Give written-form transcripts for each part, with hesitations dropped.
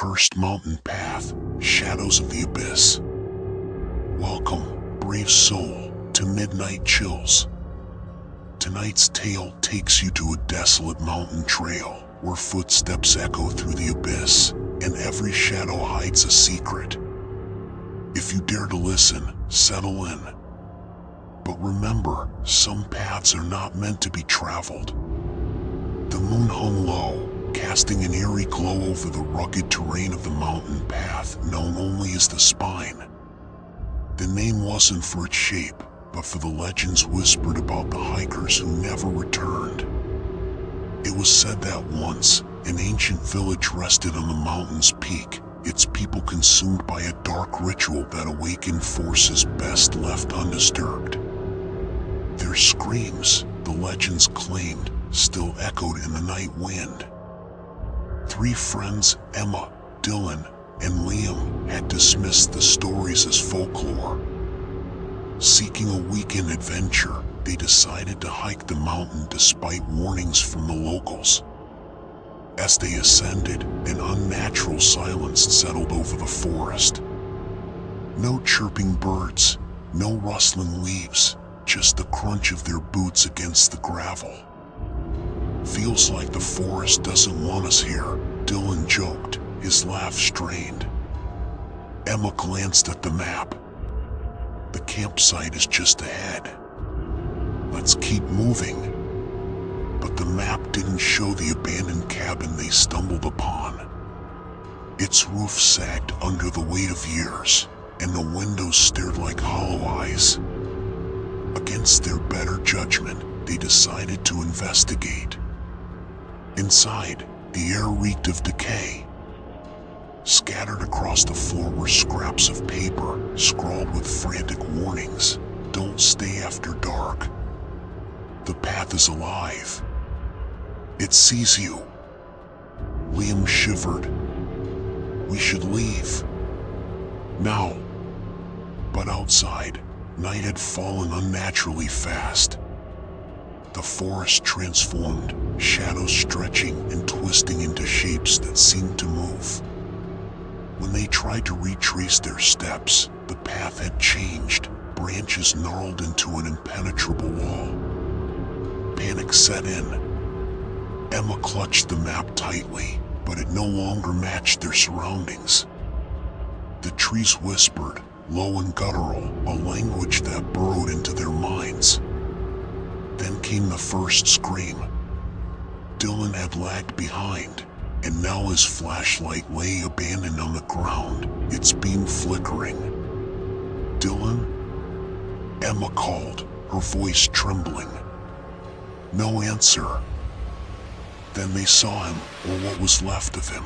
cursed mountain path, shadows of the abyss. Welcome, brave soul, to Midnight Chills. Tonight's tale takes you to a desolate mountain trail where footsteps echo through the abyss and every shadow hides a secret. If you dare to listen, settle in. But remember, some paths are not meant to be traveled. The moon hung low, casting an eerie glow over the rugged terrain of the mountain path known only as the Spine. The name wasn't for its shape, but for the legends whispered about the hikers who never returned. It was said that once, an ancient village rested on the mountain's peak, its people consumed by a dark ritual that awakened forces best left undisturbed. Their screams, the legends claimed, still echoed in the night wind. 3 friends, Emma, Dylan, and Liam, had dismissed the stories as folklore. Seeking a weekend adventure, they decided to hike the mountain despite warnings from the locals. As they ascended, an unnatural silence settled over the forest. No chirping birds, no rustling leaves, just the crunch of their boots against the gravel. "Feels like the forest doesn't want us here," Dylan joked, his laugh strained. Emma glanced at the map. "The campsite is just ahead. Let's keep moving." But the map didn't show the abandoned cabin they stumbled upon. Its roof sagged under the weight of years, and the windows stared like hollow eyes. Against their better judgment, they decided to investigate. Inside, the air reeked of decay. Scattered across the floor were scraps of paper, scrawled with frantic warnings. "Don't stay after dark. The path is alive. It sees you." Liam shivered. "We should leave. Now." But outside, night had fallen unnaturally fast. The forest transformed, shadows stretching and twisting into shapes that seemed to move. When they tried to retrace their steps, the path had changed, branches gnarled into an impenetrable wall. Panic set in. Emma clutched the map tightly, but it no longer matched their surroundings. The trees whispered, low and guttural, a language that burrowed into their minds. Then came the first scream. Dylan had lagged behind, and now his flashlight lay abandoned on the ground, its beam flickering. "Dylan?" Emma called, her voice trembling. No answer. Then they saw him, or what was left of him.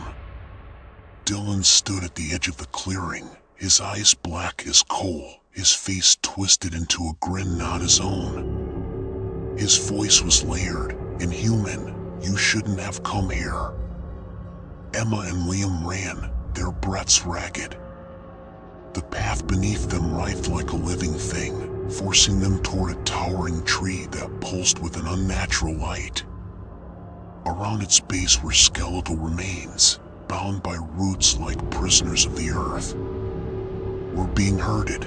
Dylan stood at the edge of the clearing, his eyes black as coal, his face twisted into a grin not his own. His voice was layered, inhuman. "You shouldn't have come here." Emma and Liam ran, their breaths ragged. The path beneath them writhed like a living thing, forcing them toward a towering tree that pulsed with an unnatural light. Around its base were skeletal remains, bound by roots like prisoners of the earth. "We're being herded,"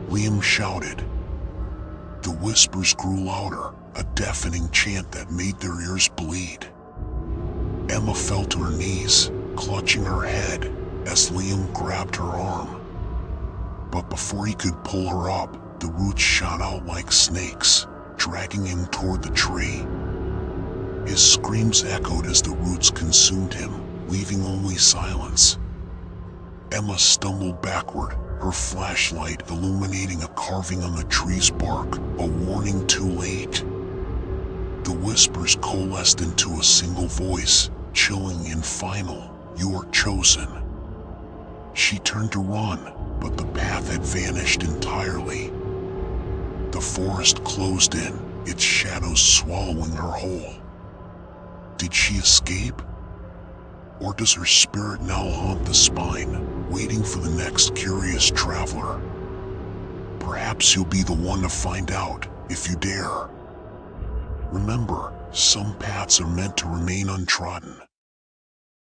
Liam shouted. The whispers grew louder, a deafening chant that made their ears bleed. Emma fell to her knees, clutching her head, as Liam grabbed her arm. But before he could pull her up, the roots shot out like snakes, dragging him toward the tree. His screams echoed as the roots consumed him, leaving only silence. Emma stumbled backward, her flashlight illuminating a carving on the tree's bark, a warning too late. The whispers coalesced into a single voice, chilling and final, "You are chosen." She turned to run, but the path had vanished entirely. The forest closed in, its shadows swallowing her whole. Did she escape? Or does her spirit now haunt the Spine, waiting for the next curious traveler? Perhaps you'll be the one to find out, if you dare. Remember, some paths are meant to remain untrodden.